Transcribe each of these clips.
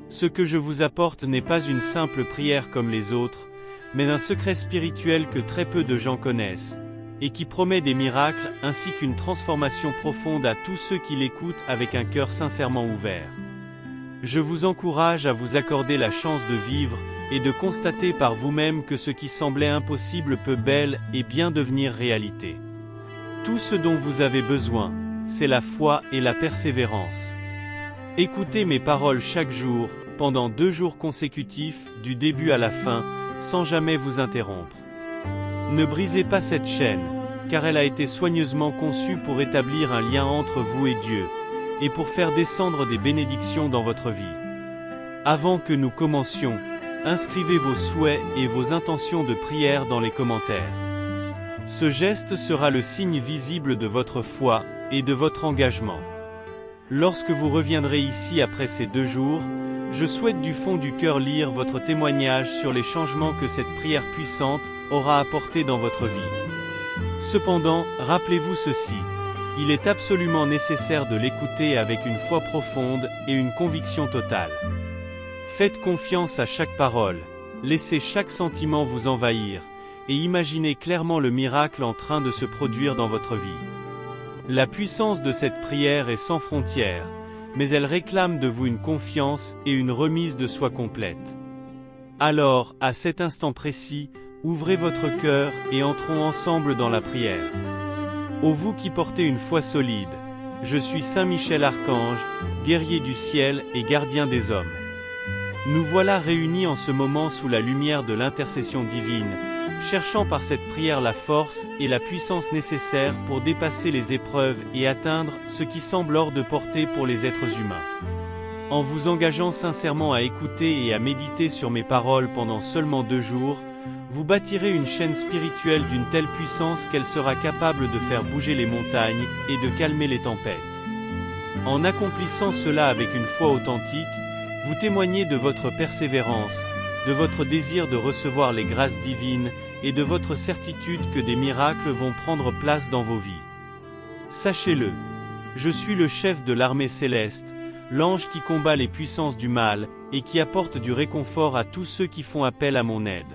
Ce que je vous apporte n'est pas une simple prière comme les autres, mais un secret spirituel que très peu de gens connaissent, et qui promet des miracles ainsi qu'une transformation profonde à tous ceux qui l'écoutent avec un cœur sincèrement ouvert. Je vous encourage à vous accorder la chance de vivre et de constater par vous-même que ce qui semblait impossible peut bel et bien devenir réalité. Tout ce dont vous avez besoin, c'est la foi et la persévérance. Écoutez mes paroles chaque jour, pendant 2 jours consécutifs, du début à la fin, sans jamais vous interrompre. Ne brisez pas cette chaîne, car elle a été soigneusement conçue pour établir un lien entre vous et Dieu, et pour faire descendre des bénédictions dans votre vie. Avant que nous commencions, inscrivez vos souhaits et vos intentions de prière dans les commentaires. Ce geste sera le signe visible de votre foi et de votre engagement. Lorsque vous reviendrez ici après ces 2 jours, je souhaite du fond du cœur lire votre témoignage sur les changements que cette prière puissante aura apportés dans votre vie. Cependant, rappelez-vous ceci, il est absolument nécessaire de l'écouter avec une foi profonde et une conviction totale. Faites confiance à chaque parole, laissez chaque sentiment vous envahir, et imaginez clairement le miracle en train de se produire dans votre vie. La puissance de cette prière est sans frontières, mais elle réclame de vous une confiance et une remise de soi complète. Alors, à cet instant précis, ouvrez votre cœur et entrons ensemble dans la prière. Ô vous qui portez une foi solide, je suis Saint Michel Archange, guerrier du ciel et gardien des hommes. Nous voilà réunis en ce moment sous la lumière de l'intercession divine, cherchant par cette prière la force et la puissance nécessaires pour dépasser les épreuves et atteindre ce qui semble hors de portée pour les êtres humains. En vous engageant sincèrement à écouter et à méditer sur mes paroles pendant seulement 2 jours, vous bâtirez une chaîne spirituelle d'une telle puissance qu'elle sera capable de faire bouger les montagnes et de calmer les tempêtes. En accomplissant cela avec une foi authentique, vous témoignez de votre persévérance, de votre désir de recevoir les grâces divines et de votre certitude que des miracles vont prendre place dans vos vies. Sachez-le, je suis le chef de l'armée céleste, l'ange qui combat les puissances du mal et qui apporte du réconfort à tous ceux qui font appel à mon aide.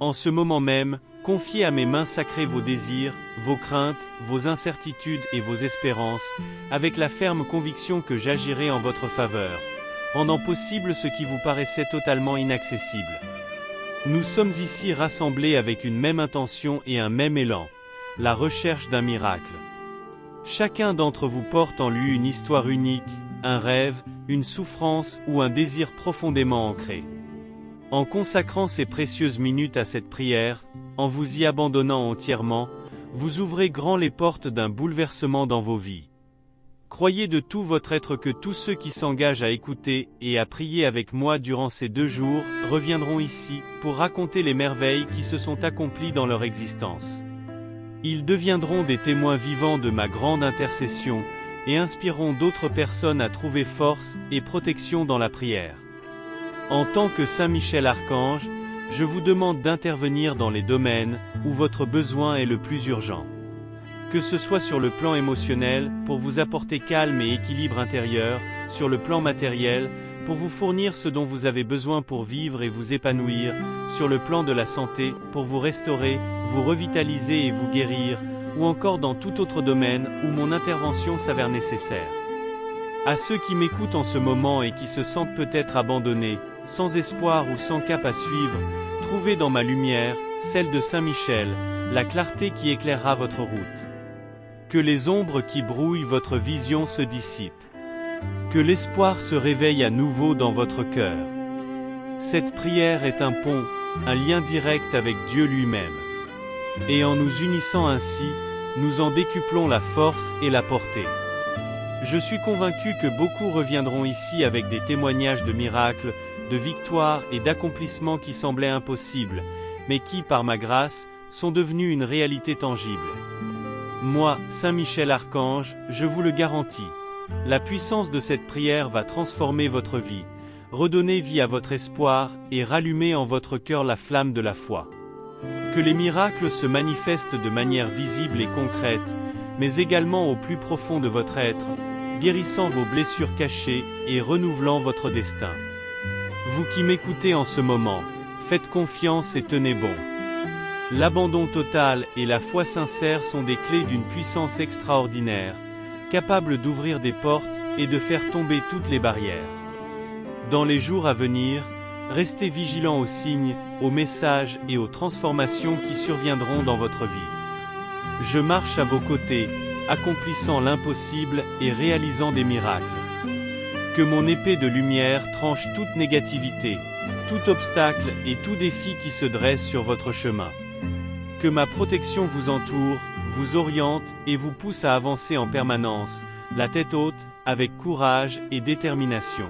En ce moment même, confiez à mes mains sacrées vos désirs, vos craintes, vos incertitudes et vos espérances, avec la ferme conviction que j'agirai en votre faveur, rendant possible ce qui vous paraissait totalement inaccessible. Nous sommes ici rassemblés avec une même intention et un même élan, la recherche d'un miracle. Chacun d'entre vous porte en lui une histoire unique, un rêve, une souffrance ou un désir profondément ancré. En consacrant ces précieuses minutes à cette prière, en vous y abandonnant entièrement, vous ouvrez grand les portes d'un bouleversement dans vos vies. Croyez de tout votre être que tous ceux qui s'engagent à écouter et à prier avec moi durant ces 2 jours reviendront ici pour raconter les merveilles qui se sont accomplies dans leur existence. Ils deviendront des témoins vivants de ma grande intercession et inspireront d'autres personnes à trouver force et protection dans la prière. En tant que Saint Michel Archange, je vous demande d'intervenir dans les domaines où votre besoin est le plus urgent. Que ce soit sur le plan émotionnel, pour vous apporter calme et équilibre intérieur, sur le plan matériel, pour vous fournir ce dont vous avez besoin pour vivre et vous épanouir, sur le plan de la santé, pour vous restaurer, vous revitaliser et vous guérir, ou encore dans tout autre domaine où mon intervention s'avère nécessaire. À ceux qui m'écoutent en ce moment et qui se sentent peut-être abandonnés, sans espoir ou sans cap à suivre, trouvez dans ma lumière, celle de Saint Michel, la clarté qui éclairera votre route. Que les ombres qui brouillent votre vision se dissipent. Que l'espoir se réveille à nouveau dans votre cœur. Cette prière est un pont, un lien direct avec Dieu lui-même. Et en nous unissant ainsi, nous en décuplons la force et la portée. Je suis convaincu que beaucoup reviendront ici avec des témoignages de miracles, de victoires et d'accomplissements qui semblaient impossibles, mais qui, par ma grâce, sont devenus une réalité tangible. Moi, Saint Michel Archange, je vous le garantis. La puissance de cette prière va transformer votre vie, redonner vie à votre espoir et rallumer en votre cœur la flamme de la foi. Que les miracles se manifestent de manière visible et concrète, mais également au plus profond de votre être, guérissant vos blessures cachées et renouvelant votre destin. Vous qui m'écoutez en ce moment, faites confiance et tenez bon. L'abandon total et la foi sincère sont des clés d'une puissance extraordinaire, capables d'ouvrir des portes et de faire tomber toutes les barrières. Dans les jours à venir, restez vigilants aux signes, aux messages et aux transformations qui surviendront dans votre vie. Je marche à vos côtés, accomplissant l'impossible et réalisant des miracles. Que mon épée de lumière tranche toute négativité, tout obstacle et tout défi qui se dresse sur votre chemin. Que ma protection vous entoure, vous oriente et vous pousse à avancer en permanence, la tête haute, avec courage et détermination.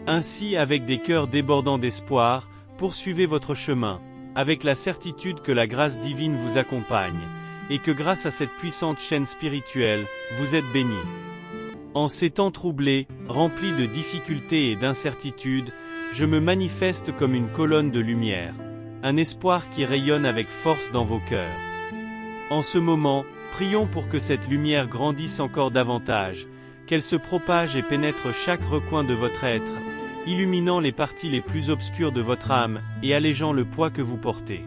Ainsi, avec des cœurs débordants d'espoir, poursuivez votre chemin, avec la certitude que la grâce divine vous accompagne, et que grâce à cette puissante chaîne spirituelle, vous êtes bénis. En ces temps troublés, remplis de difficultés et d'incertitudes, je me manifeste comme une colonne de lumière, un espoir qui rayonne avec force dans vos cœurs. En ce moment, prions pour que cette lumière grandisse encore davantage, qu'elle se propage et pénètre chaque recoin de votre être, illuminant les parties les plus obscures de votre âme et allégeant le poids que vous portez.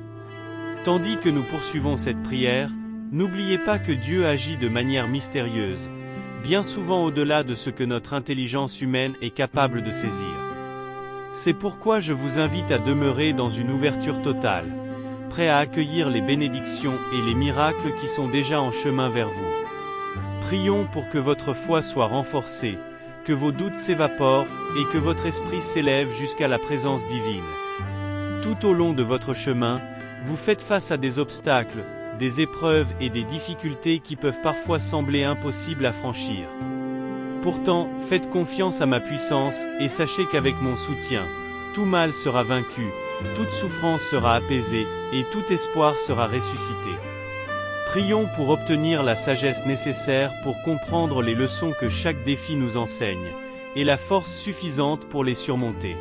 Tandis que nous poursuivons cette prière, n'oubliez pas que Dieu agit de manière mystérieuse, bien souvent au-delà de ce que notre intelligence humaine est capable de saisir. C'est pourquoi je vous invite à demeurer dans une ouverture totale, prêt à accueillir les bénédictions et les miracles qui sont déjà en chemin vers vous. Prions pour que votre foi soit renforcée, que vos doutes s'évaporent et que votre esprit s'élève jusqu'à la présence divine. Tout au long de votre chemin, vous faites face à des obstacles, des épreuves et des difficultés qui peuvent parfois sembler impossibles à franchir. Pourtant, faites confiance à ma puissance et sachez qu'avec mon soutien, tout mal sera vaincu, toute souffrance sera apaisée et tout espoir sera ressuscité. Prions pour obtenir la sagesse nécessaire pour comprendre les leçons que chaque défi nous enseigne, et la force suffisante pour les surmonter.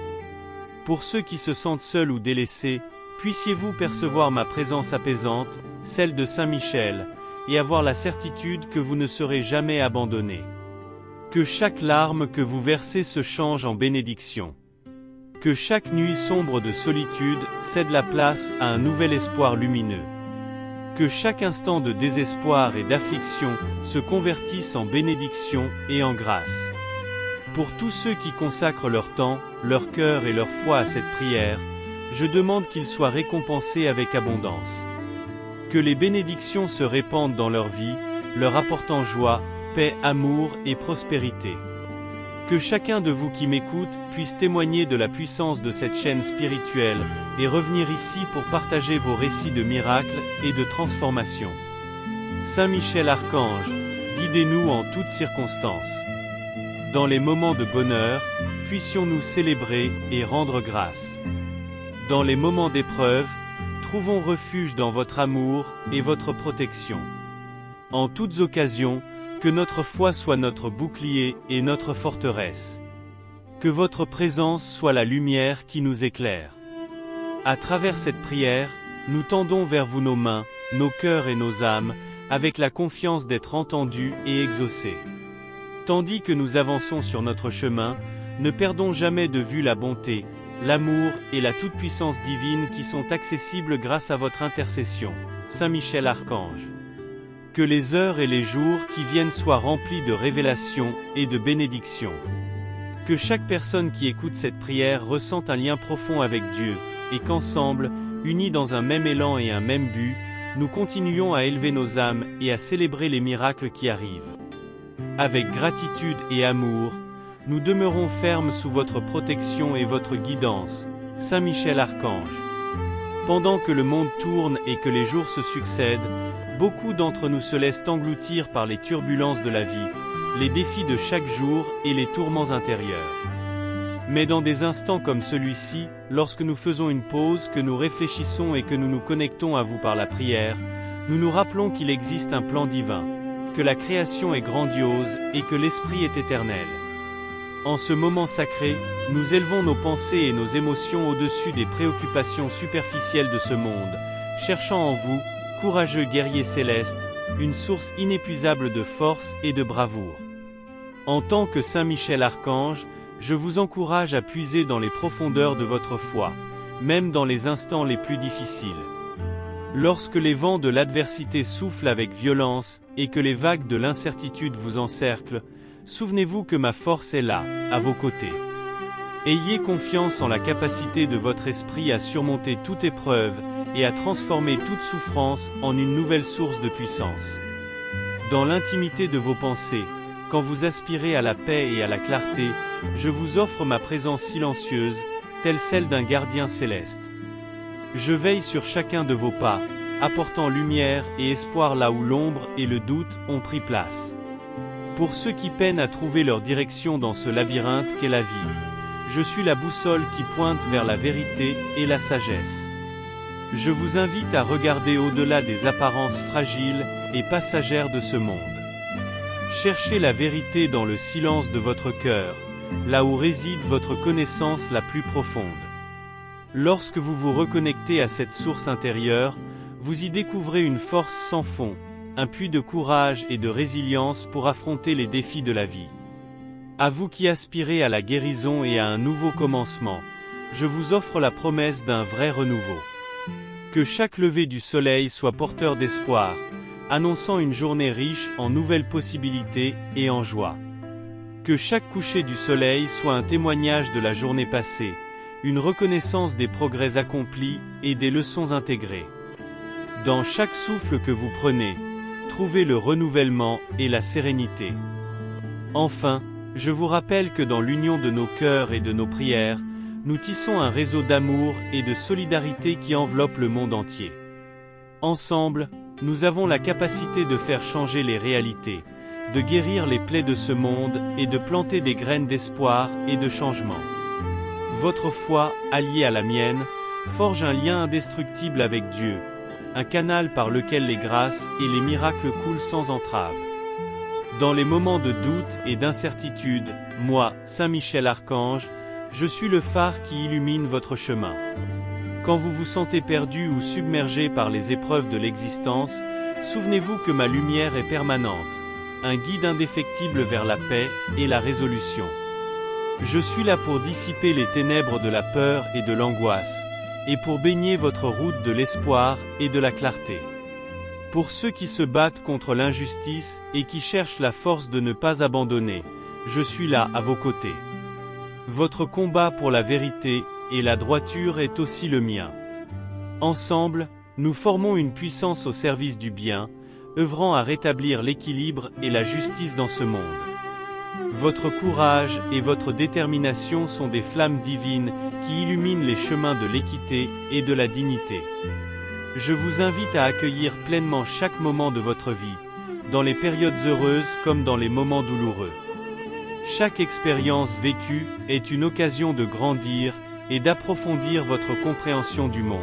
Pour ceux qui se sentent seuls ou délaissés, puissiez-vous percevoir ma présence apaisante, celle de Saint Michel, et avoir la certitude que vous ne serez jamais abandonnés. Que chaque larme que vous versez se change en bénédiction. Que chaque nuit sombre de solitude cède la place à un nouvel espoir lumineux. Que chaque instant de désespoir et d'affliction se convertisse en bénédiction et en grâce. Pour tous ceux qui consacrent leur temps, leur cœur et leur foi à cette prière, je demande qu'ils soient récompensés avec abondance. Que les bénédictions se répandent dans leur vie, leur apportant joie, paix, amour et prospérité. Que chacun de vous qui m'écoute puisse témoigner de la puissance de cette chaîne spirituelle et revenir ici pour partager vos récits de miracles et de transformation. Saint Michel Archange, guidez-nous en toutes circonstances. Dans les moments de bonheur, puissions-nous célébrer et rendre grâce. Dans les moments d'épreuve, trouvons refuge dans votre amour et votre protection. En toutes occasions, que notre foi soit notre bouclier et notre forteresse. Que votre présence soit la lumière qui nous éclaire. À travers cette prière, nous tendons vers vous nos mains, nos cœurs et nos âmes, avec la confiance d'être entendus et exaucés. Tandis que nous avançons sur notre chemin, ne perdons jamais de vue la bonté, l'amour et la toute-puissance divine qui sont accessibles grâce à votre intercession, Saint Michel Archange. Que les heures et les jours qui viennent soient remplis de révélations et de bénédictions. Que chaque personne qui écoute cette prière ressente un lien profond avec Dieu, et qu'ensemble, unis dans un même élan et un même but, nous continuions à élever nos âmes et à célébrer les miracles qui arrivent. Avec gratitude et amour, nous demeurons fermes sous votre protection et votre guidance, Saint Michel Archange. Pendant que le monde tourne et que les jours se succèdent, beaucoup d'entre nous se laissent engloutir par les turbulences de la vie, les défis de chaque jour et les tourments intérieurs. Mais dans des instants comme celui-ci, lorsque nous faisons une pause, que nous réfléchissons et que nous nous connectons à vous par la prière, nous nous rappelons qu'il existe un plan divin, que la création est grandiose et que l'Esprit est éternel. En ce moment sacré, nous élevons nos pensées et nos émotions au-dessus des préoccupations superficielles de ce monde, cherchant en vous, courageux guerriers célestes, une source inépuisable de force et de bravoure. En tant que Saint Michel Archange, je vous encourage à puiser dans les profondeurs de votre foi, même dans les instants les plus difficiles. Lorsque les vents de l'adversité soufflent avec violence, et que les vagues de l'incertitude vous encerclent, souvenez-vous que ma force est là, à vos côtés. Ayez confiance en la capacité de votre esprit à surmonter toute épreuve, et à transformer toute souffrance en une nouvelle source de puissance. Dans l'intimité de vos pensées, quand vous aspirez à la paix et à la clarté, je vous offre ma présence silencieuse, telle celle d'un gardien céleste. Je veille sur chacun de vos pas, apportant lumière et espoir là où l'ombre et le doute ont pris place. Pour ceux qui peinent à trouver leur direction dans ce labyrinthe qu'est la vie, je suis la boussole qui pointe vers la vérité et la sagesse. Je vous invite à regarder au-delà des apparences fragiles et passagères de ce monde. Cherchez la vérité dans le silence de votre cœur, là où réside votre connaissance la plus profonde. Lorsque vous vous reconnectez à cette source intérieure, vous y découvrez une force sans fond, un puits de courage et de résilience pour affronter les défis de la vie. À vous qui aspirez à la guérison et à un nouveau commencement, je vous offre la promesse d'un vrai renouveau. Que chaque lever du soleil soit porteur d'espoir, annonçant une journée riche en nouvelles possibilités et en joie. Que chaque coucher du soleil soit un témoignage de la journée passée, une reconnaissance des progrès accomplis et des leçons intégrées. Dans chaque souffle que vous prenez, trouvez le renouvellement et la sérénité. Enfin, je vous rappelle que dans l'union de nos cœurs et de nos prières, nous tissons un réseau d'amour et de solidarité qui enveloppe le monde entier. Ensemble, nous avons la capacité de faire changer les réalités, de guérir les plaies de ce monde et de planter des graines d'espoir et de changement. Votre foi, alliée à la mienne, forge un lien indestructible avec Dieu, un canal par lequel les grâces et les miracles coulent sans entrave. Dans les moments de doute et d'incertitude, moi, Saint Michel Archange, je suis le phare qui illumine votre chemin. Quand vous vous sentez perdu ou submergé par les épreuves de l'existence, souvenez-vous que ma lumière est permanente, un guide indéfectible vers la paix et la résolution. Je suis là pour dissiper les ténèbres de la peur et de l'angoisse, et pour baigner votre route de l'espoir et de la clarté. Pour ceux qui se battent contre l'injustice et qui cherchent la force de ne pas abandonner, je suis là à vos côtés. Votre combat pour la vérité et la droiture est aussi le mien. Ensemble, nous formons une puissance au service du bien, œuvrant à rétablir l'équilibre et la justice dans ce monde. Votre courage et votre détermination sont des flammes divines qui illuminent les chemins de l'équité et de la dignité. Je vous invite à accueillir pleinement chaque moment de votre vie, dans les périodes heureuses comme dans les moments douloureux. Chaque expérience vécue est une occasion de grandir et d'approfondir votre compréhension du monde.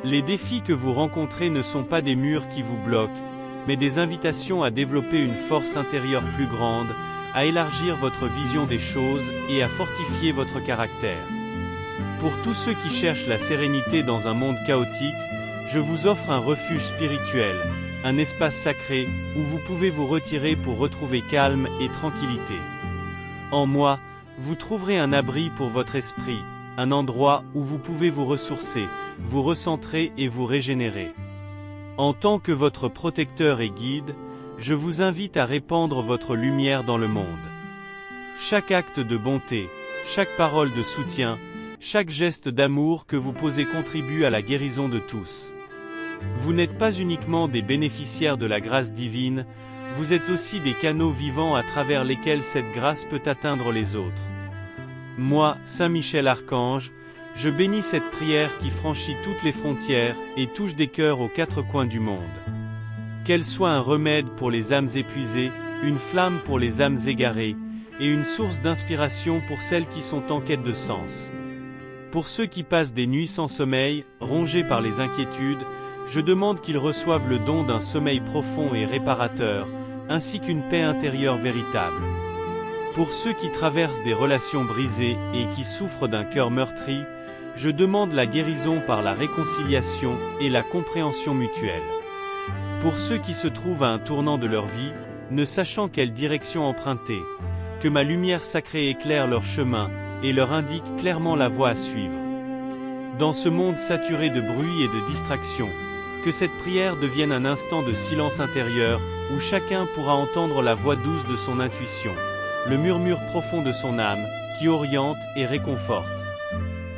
Les défis que vous rencontrez ne sont pas des murs qui vous bloquent, mais des invitations à développer une force intérieure plus grande, à élargir votre vision des choses et à fortifier votre caractère. Pour tous ceux qui cherchent la sérénité dans un monde chaotique, je vous offre un refuge spirituel, un espace sacré où vous pouvez vous retirer pour retrouver calme et tranquillité. En moi, vous trouverez un abri pour votre esprit, un endroit où vous pouvez vous ressourcer, vous recentrer et vous régénérer. En tant que votre protecteur et guide, je vous invite à répandre votre lumière dans le monde. Chaque acte de bonté, chaque parole de soutien, chaque geste d'amour que vous posez contribue à la guérison de tous. Vous n'êtes pas uniquement des bénéficiaires de la grâce divine, vous êtes aussi des canaux vivants à travers lesquels cette grâce peut atteindre les autres. Moi, Saint Michel Archange, je bénis cette prière qui franchit toutes les frontières et touche des cœurs aux quatre coins du monde. Qu'elle soit un remède pour les âmes épuisées, une flamme pour les âmes égarées, et une source d'inspiration pour celles qui sont en quête de sens. Pour ceux qui passent des nuits sans sommeil, rongés par les inquiétudes, je demande qu'ils reçoivent le don d'un sommeil profond et réparateur, ainsi qu'une paix intérieure véritable. Pour ceux qui traversent des relations brisées et qui souffrent d'un cœur meurtri, je demande la guérison par la réconciliation et la compréhension mutuelle. Pour ceux qui se trouvent à un tournant de leur vie, ne sachant quelle direction emprunter, que ma lumière sacrée éclaire leur chemin, et leur indique clairement la voie à suivre. Dans ce monde saturé de bruit et de distractions, que cette prière devienne un instant de silence intérieur, où chacun pourra entendre la voix douce de son intuition, le murmure profond de son âme, qui oriente et réconforte.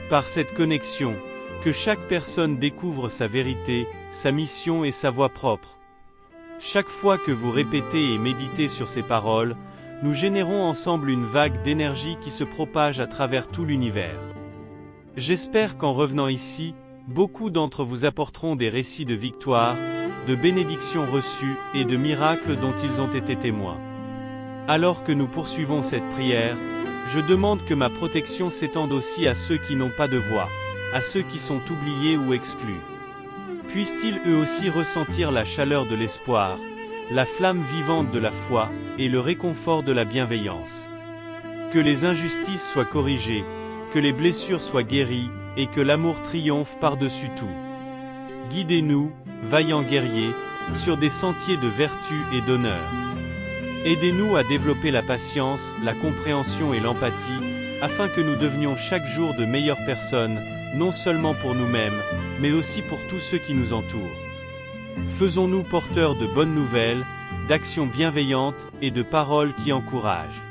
Par cette connexion, que chaque personne découvre sa vérité, sa mission et sa voie propre. Chaque fois que vous répétez et méditez sur ces paroles, nous générons ensemble une vague d'énergie qui se propage à travers tout l'univers. J'espère qu'en revenant ici, beaucoup d'entre vous apporteront des récits de victoire, de bénédictions reçues et de miracles dont ils ont été témoins. Alors que nous poursuivons cette prière, je demande que ma protection s'étende aussi à ceux qui n'ont pas de voix, à ceux qui sont oubliés ou exclus. Puissent-ils eux aussi ressentir la chaleur de l'espoir, la flamme vivante de la foi, et le réconfort de la bienveillance. Que les injustices soient corrigées, que les blessures soient guéries, et que l'amour triomphe par-dessus tout. Guidez-nous, vaillants guerriers, sur des sentiers de vertu et d'honneur. Aidez-nous à développer la patience, la compréhension et l'empathie, afin que nous devenions chaque jour de meilleures personnes, non seulement pour nous-mêmes, mais aussi pour tous ceux qui nous entourent. Faisons-nous porteurs de bonnes nouvelles, d'actions bienveillantes et de paroles qui encouragent.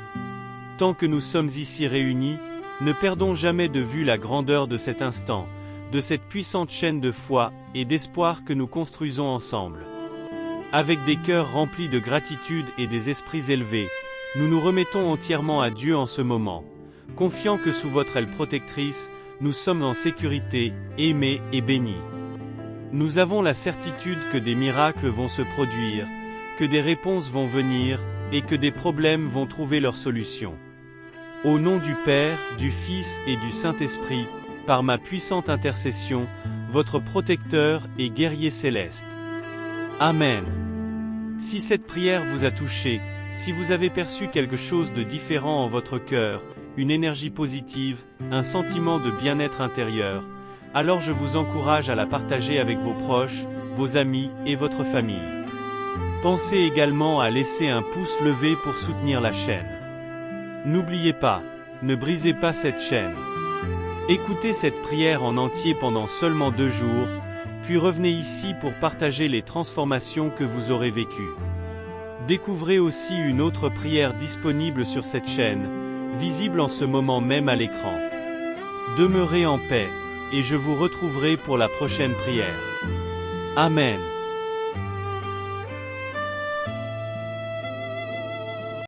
Tant que nous sommes ici réunis, ne perdons jamais de vue la grandeur de cet instant, de cette puissante chaîne de foi et d'espoir que nous construisons ensemble. Avec des cœurs remplis de gratitude et des esprits élevés, nous nous remettons entièrement à Dieu en ce moment, confiant que sous votre aile protectrice, nous sommes en sécurité, aimés et bénis. Nous avons la certitude que des miracles vont se produire, que des réponses vont venir, et que des problèmes vont trouver leur solution. Au nom du Père, du Fils et du Saint-Esprit, par ma puissante intercession, votre protecteur et guerrier céleste. Amen. Si cette prière vous a touché, si vous avez perçu quelque chose de différent en votre cœur, une énergie positive, un sentiment de bien-être intérieur, alors je vous encourage à la partager avec vos proches, vos amis et votre famille. Pensez également à laisser un pouce levé pour soutenir la chaîne. N'oubliez pas, ne brisez pas cette chaîne. Écoutez cette prière en entier pendant seulement 2 jours, puis revenez ici pour partager les transformations que vous aurez vécues. Découvrez aussi une autre prière disponible sur cette chaîne, visible en ce moment même à l'écran. Demeurez en paix, et je vous retrouverai pour la prochaine prière. Amen.